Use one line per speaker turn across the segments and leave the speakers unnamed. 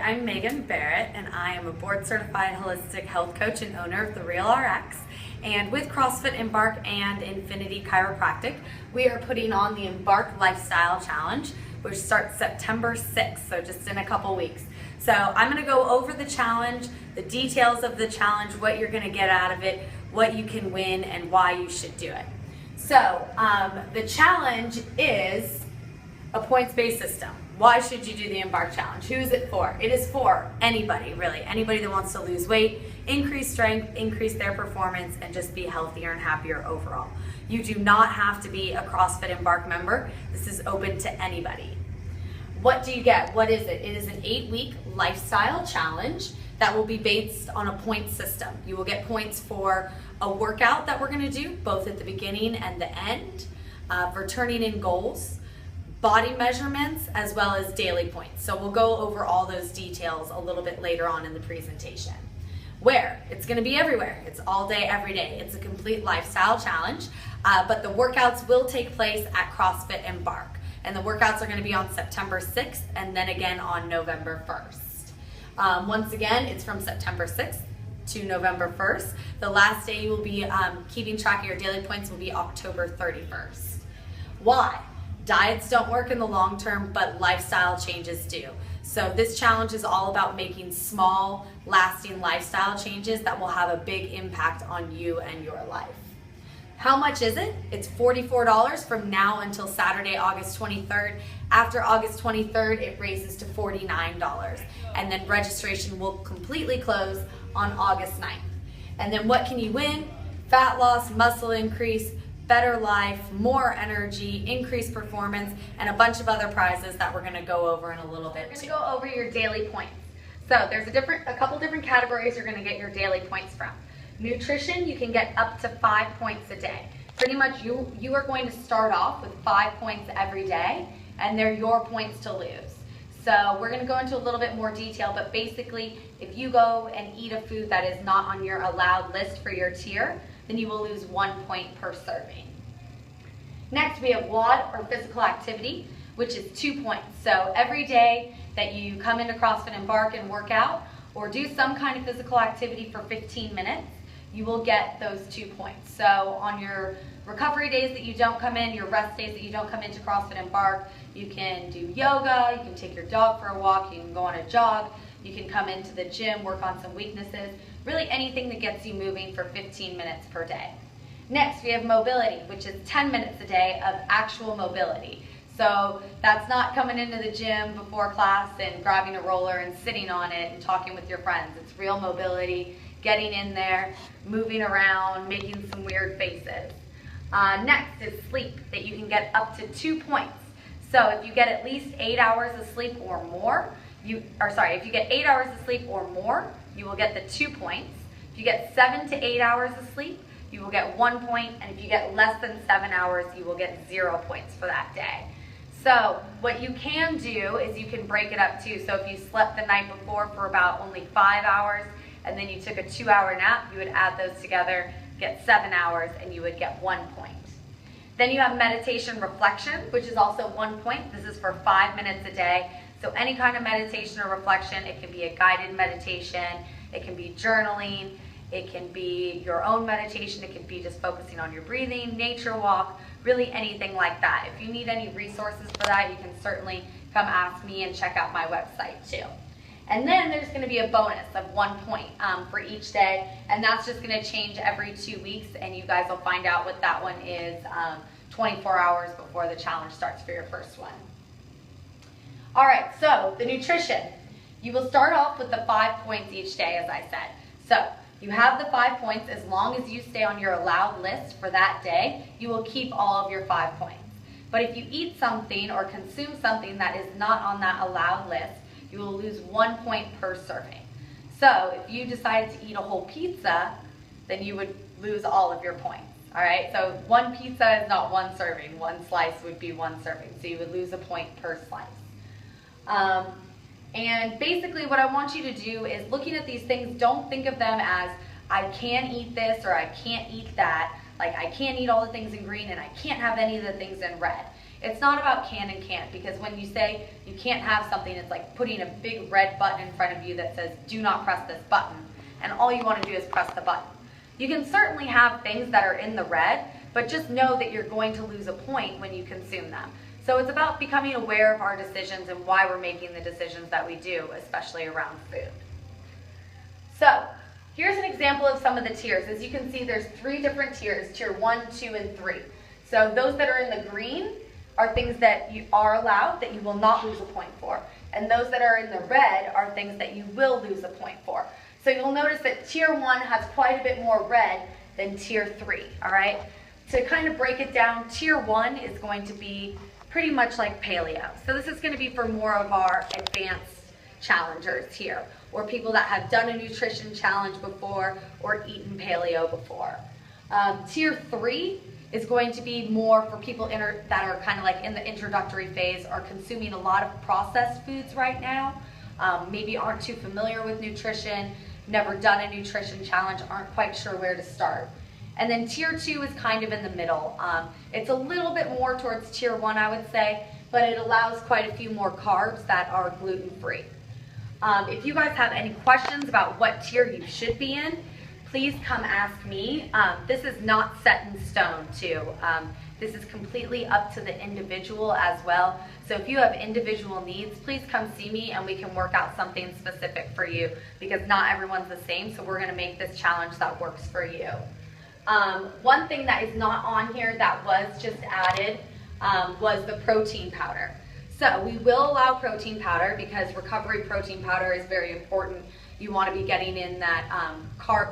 I'm Megan Barrett, and I am a board-certified holistic health coach and owner of The Real RX. And with CrossFit Embark and Infinity Chiropractic, we are putting on the Embark Lifestyle Challenge, which starts September 6th, so just in a couple weeks. So I'm going to go over the challenge, the details of the challenge, what you're going to get out of it, what you can win, and why you should do it. So the challenge is a points-based system. Why should you do the Embark Challenge? Who is it for? It is for anybody, really. Anybody that wants to lose weight, increase strength, increase their performance, and just be healthier and happier overall. You do not have to be a CrossFit Embark member. This is open to anybody. What do you get? What is it? It is an 8-week lifestyle challenge that will be based on a point system. You will get points for a workout that we're gonna do, both at the beginning and the end, for turning in goals, body measurements, as well as daily points. So we'll go over all those details a little bit later on in the presentation. Where? It's gonna be everywhere. It's all day, every day. It's a complete lifestyle challenge, but the workouts will take place at CrossFit Embark. And the workouts are gonna be on September 6th and then again on November 1st. Once again, it's from September 6th to November 1st. The last day you will be keeping track of your daily points will be October 31st. Why? Diets don't work in the long term, but lifestyle changes do. So this challenge is all about making small, lasting lifestyle changes that will have a big impact on you and your life. How much is it? It's $44 from now until Saturday, August 23rd. After August 23rd, it raises to $49. And then registration will completely close on August 9th. And then what can you win? Fat loss, muscle increase, better life, more energy, increased performance, and a bunch of other prizes that we're gonna go over in a little bit. We're gonna go over your daily points. So there's a couple different categories you're gonna get your daily points from. Nutrition, you can get up to 5 points a day. Pretty much you are going to start off with 5 points every day, and they're your points to lose. So we're gonna go into a little bit more detail, but basically, if you go and eat a food that is not on your allowed list for your tier, then you will lose 1 point per serving. Next, we have WOD, or physical activity, which is 2 points. So every day that you come into CrossFit Embark and work out, or do some kind of physical activity for 15 minutes, you will get those 2 points. So on your recovery days that you don't come in, your rest days that you don't come into CrossFit Embark, you can do yoga, you can take your dog for a walk, you can go on a jog, you can come into the gym, work on some weaknesses, really anything that gets you moving for 15 minutes per day. Next, we have mobility, which is 10 minutes a day of actual mobility. So that's not coming into the gym before class and grabbing a roller and sitting on it and talking with your friends. It's real mobility, getting in there, moving around, making some weird faces. Next is sleep, that you can get up to 2 points. So if you get at least 8 hours of sleep or more, if you get 8 hours of sleep or more, you will get the 2 points. If you get 7 to 8 hours of sleep, you will get 1 point, and if you get less than 7 hours, you will get 0 points for that day. So what you can do is you can break it up too. So if you slept the night before for about only 5 hours, and then you took a 2-hour nap, you would add those together, get 7 hours, and you would get 1 point. Then you have meditation reflection, which is also 1 point. This is for 5 minutes a day. So any kind of meditation or reflection, it can be a guided meditation, it can be journaling, it can be your own meditation, it can be just focusing on your breathing, nature walk, really anything like that. If you need any resources for that, you can certainly come ask me and check out my website too. And then there's gonna be a bonus of 1 point for each day, and that's just gonna change every 2 weeks, and you guys will find out what that one is 24 hours before the challenge starts for your first one. All right, so the nutrition. You will start off with the 5 points each day, as I said. So you have the 5 points. As long as you stay on your allowed list for that day, you will keep all of your 5 points. But if you eat something or consume something that is not on that allowed list, you will lose 1 point per serving. So if you decided to eat a whole pizza, then you would lose all of your points. All right, so one pizza is not one serving. One slice would be one serving. So you would lose a point per slice. And basically what I want you to do is, looking at these things, don't think of them as I can eat this or I can't eat that. Like I can't eat all the things in green and I can't have any of the things in red. It's not about can and can't, because when you say you can't have something, it's like putting a big red button in front of you that says, do not press this button. And all you want to do is press the button. You can certainly have things that are in the red, but just know that you're going to lose a point when you consume them. So it's about becoming aware of our decisions and why we're making the decisions that we do, especially around food. So here's an example of some of the tiers. As you can see, there's 3 different tiers, tier 1, 2, and 3. So those that are in the green are things that you are allowed, that you will not lose a point for. And those that are in the red are things that you will lose a point for. So you'll notice that tier 1 has quite a bit more red than tier 3, all right? To kind of break it down, tier 1 is going to be pretty much like paleo. So this is going to be for more of our advanced challengers here, or people that have done a nutrition challenge before or eaten paleo before. Tier 3 is going to be more for people that are kind of like in the introductory phase, are consuming a lot of processed foods right now, maybe aren't too familiar with nutrition, never done a nutrition challenge, aren't quite sure where to start. And then tier 2 is kind of in the middle. It's a little bit more towards tier 1, I would say, but it allows quite a few more carbs that are gluten-free. If you guys have any questions about what tier you should be in, please come ask me. This is not set in stone too. This is completely up to the individual as well. So if you have individual needs, please come see me and we can work out something specific for you, because not everyone's the same, so we're gonna make this challenge that works for you. One thing that is not on here that was just added was the protein powder. So we will allow protein powder because recovery protein powder is very important. You want to be getting in that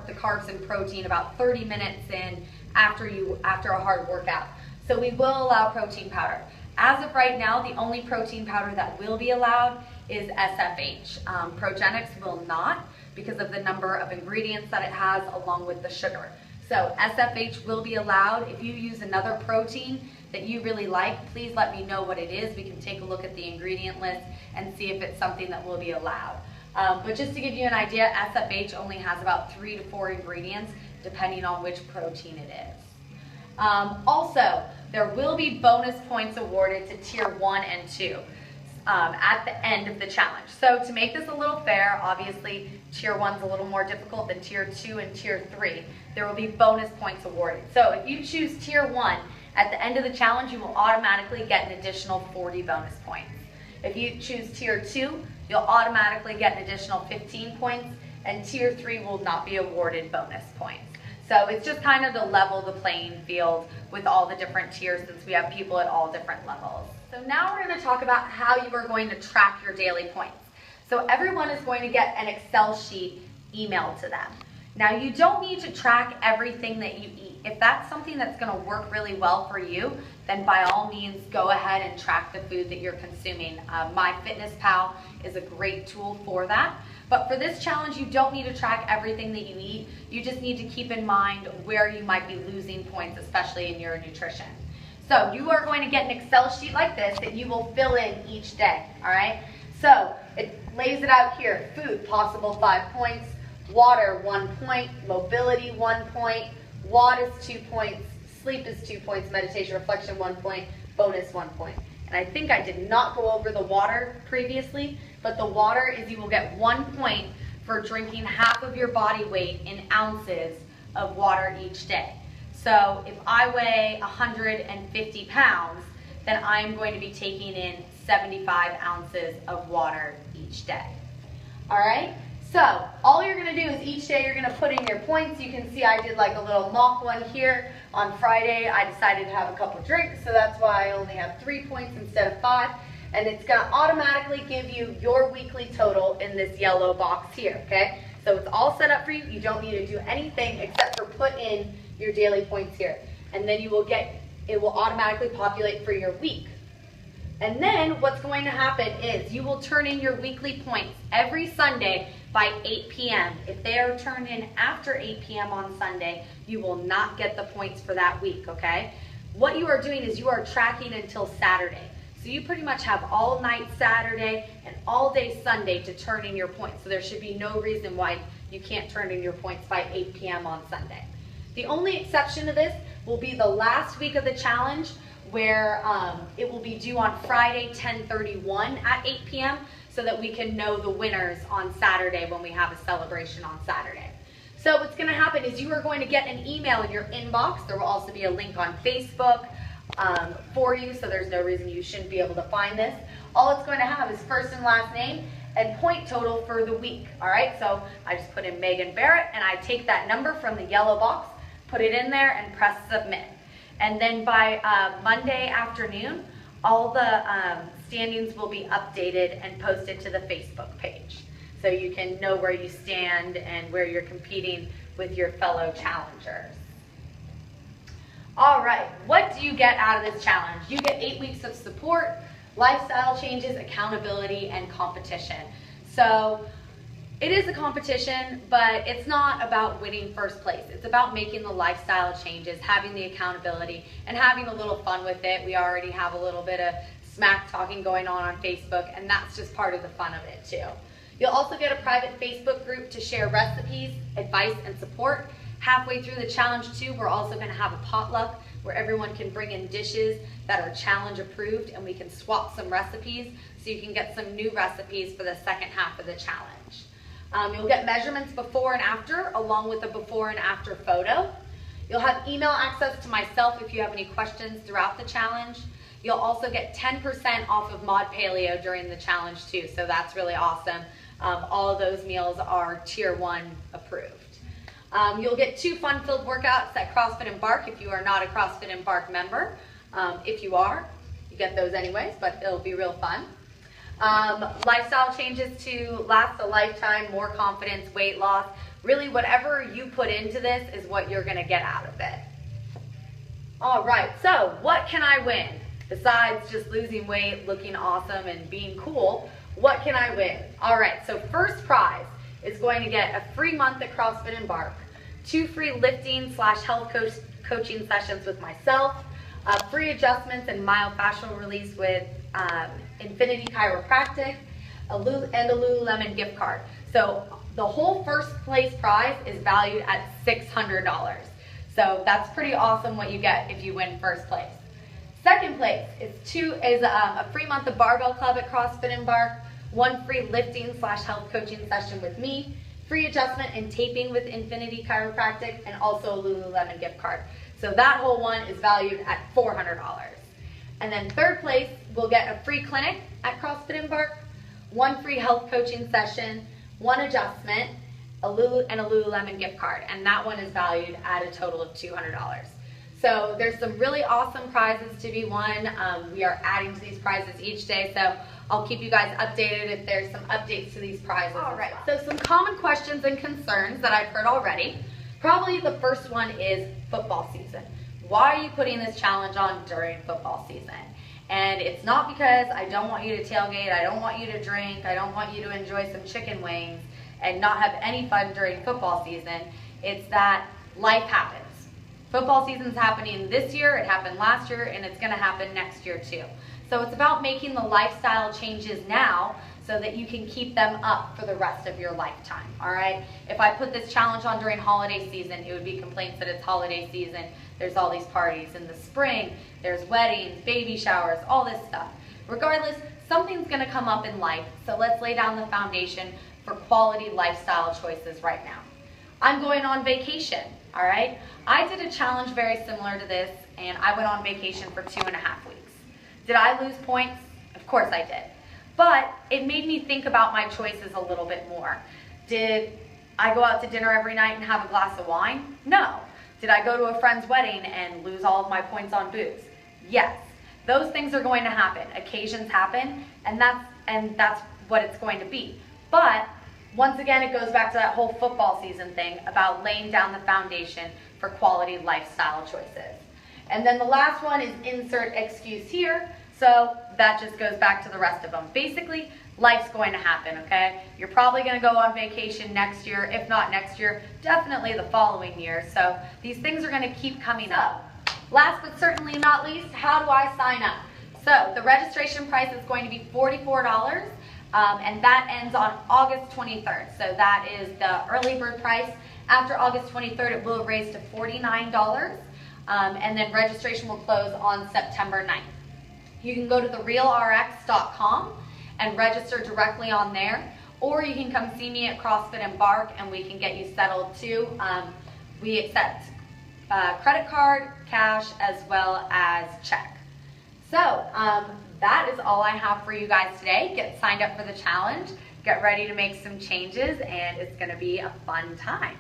the carbs and protein about 30 minutes in after a hard workout. So we will allow protein powder. As of right now, the only protein powder that will be allowed is SFH. Progenics will not, because of the number of ingredients that it has along with the sugar. So SFH will be allowed. If you use another protein that you really like, please let me know what it is. We can take a look at the ingredient list and see if it's something that will be allowed. But just to give you an idea, SFH only has about 3 to 4 ingredients depending on which protein it is. Also, there will be bonus points awarded to tier 1 and 2 at the end of the challenge. So to make this a little fair, obviously tier 1 is a little more difficult than tier 2 and tier 3. There will be bonus points awarded. So if you choose tier 1, at the end of the challenge, you will automatically get an additional 40 bonus points. If you choose tier 2, you'll automatically get an additional 15 points, and tier 3 will not be awarded bonus points. So it's just kind of to level the playing field with all the different tiers, since we have people at all different levels. So now we're going to talk about how you are going to track your daily points. So everyone is going to get an Excel sheet emailed to them. Now you don't need to track everything that you eat. If that's something that's going to work really well for you, then by all means go ahead and track the food that you're consuming. MyFitnessPal is a great tool for that. But for this challenge, you don't need to track everything that you eat. You just need to keep in mind where you might be losing points, especially in your nutrition. So you are going to get an Excel sheet like this that you will fill in each day, all right? So it lays it out here. Food, possible 5 points. Water, 1 point. Mobility, 1 point. WOD is 2 points. Sleep is 2 points. Meditation, reflection, 1 point. Bonus, 1 point. And I think I did not go over the water previously, but the water is you will get 1 point for drinking half of your body weight in ounces of water each day. So if I weigh 150 pounds, then I'm going to be taking in 75 ounces of water each day. All right? So all you're going to do is each day you're going to put in your points. You can see I did like a little mock one here. On Friday, I decided to have a couple drinks, so that's why I only have 3 points instead of 5. And it's going to automatically give you your weekly total in this yellow box here, okay? So it's all set up for you. You don't need to do anything except for put in your daily points here. And then you will get, it will automatically populate for your week. And then what's going to happen is you will turn in your weekly points every Sunday by 8 p.m. If they are turned in after 8 p.m. on Sunday, you will not get the points for that week, okay? What you are doing is you are tracking until Saturday. So you pretty much have all night Saturday and all day Sunday to turn in your points. So there should be no reason why you can't turn in your points by 8 p.m. on Sunday. The only exception to this will be the last week of the challenge, where it will be due on Friday 10/31 at 8 p.m. so that we can know the winners on Saturday when we have a celebration on Saturday. So what's going to happen is you are going to get an email in your inbox. There will also be a link on Facebook for you, so there's no reason you shouldn't be able to find this. All it's going to have is first and last name and point total for the week. All right, so I just put in Megan Barrett, and I take that number from the yellow box, put it in there, and press submit. And then by Monday afternoon, all the standings will be updated and posted to the Facebook page, so you can know where you stand and where you're competing with your fellow challengers. All right, what do you get out of this challenge? You get 8 weeks of support, lifestyle changes, accountability, and competition. So it is a competition, but it's not about winning first place. It's about making the lifestyle changes, having the accountability, and having a little fun with it. We already have a little bit of smack talking going on Facebook, and that's just part of the fun of it too. You'll also get a private Facebook group to share recipes, advice, and support. Halfway through the challenge too, we're also going to have a potluck where everyone can bring in dishes that are challenge approved, and we can swap some recipes so you can get some new recipes for the second half of the challenge. You'll get measurements before and after, along with a before and after photo. You'll have email access to myself if you have any questions throughout the challenge. You'll also get 10% off of Mod Paleo during the challenge too, so that's really awesome. All of those meals are Tier 1 approved. You'll get 2 fun-filled workouts at CrossFit Embark if you are not a CrossFit Embark member. If you are, you get those anyways, but it'll be real fun. Lifestyle changes to last a lifetime, more confidence, weight loss. Really, whatever you put into this is what you're going to get out of it. All right, so what can I win? Besides just losing weight, looking awesome, and being cool, what can I win? All right, so first prize is going to get a free month at CrossFit Embark, 2 free lifting/health coaching sessions with myself, free adjustments and myofascial release with Infinity Chiropractic, and a Lululemon gift card. So the whole first place prize is valued at $600. So that's pretty awesome what you get if you win first place. Second place is a free month of Barbell Club at CrossFit Embark, 1 free lifting/health coaching session with me, free adjustment and taping with Infinity Chiropractic, and also a Lululemon gift card. So that whole one is valued at $400. And then third place will get a free clinic at CrossFit Embark, 1 free health coaching session, 1 adjustment, and a Lululemon gift card. And that one is valued at a total of $200. So there's some really awesome prizes to be won. We are adding to these prizes each day, so I'll keep you guys updated if there's some updates to these prizes. All right, so some common questions and concerns that I've heard already. Probably the first one is football season. Why are you putting this challenge on during football season? And it's not because I don't want you to tailgate, I don't want you to drink, I don't want you to enjoy some chicken wings and not have any fun during football season. It's that life happens. Football season's happening this year, it happened last year, and it's gonna happen next year too. So it's about making the lifestyle changes now so that you can keep them up for the rest of your lifetime, all right? If I put this challenge on during holiday season, it would be complaints that it's holiday season. There's all these parties in the spring, there's weddings, baby showers, all this stuff. Regardless, something's gonna come up in life, so let's lay down the foundation for quality lifestyle choices right now. I'm going on vacation, all right? I did a challenge very similar to this, and I went on vacation for 2.5 weeks. Did I lose points? Of course I did. But it made me think about my choices a little bit more. Did I go out to dinner every night and have a glass of wine? No. Did I go to a friend's wedding and lose all of my points on booze? Yes. Those things are going to happen. Occasions happen, and that's what it's going to be. But once again, it goes back to that whole football season thing about laying down the foundation for quality lifestyle choices. And then the last one is insert excuse here. So that just goes back to the rest of them. Basically, life's going to happen, okay? You're probably going to go on vacation next year. If not next year, definitely the following year. So these things are going to keep coming up. Last but certainly not least, how do I sign up? So the registration price is going to be $44. And that ends on August 23rd. So that is the early bird price. After August 23rd, it will raise to $49. and then registration will close on September 9th. You can go to therealrx.com and register directly on there, or you can come see me at CrossFit Embark and we can get you settled too. We accept credit card, cash, as well as check. So that is all I have for you guys today. Get signed up for the challenge, get ready to make some changes, and it's going to be a fun time.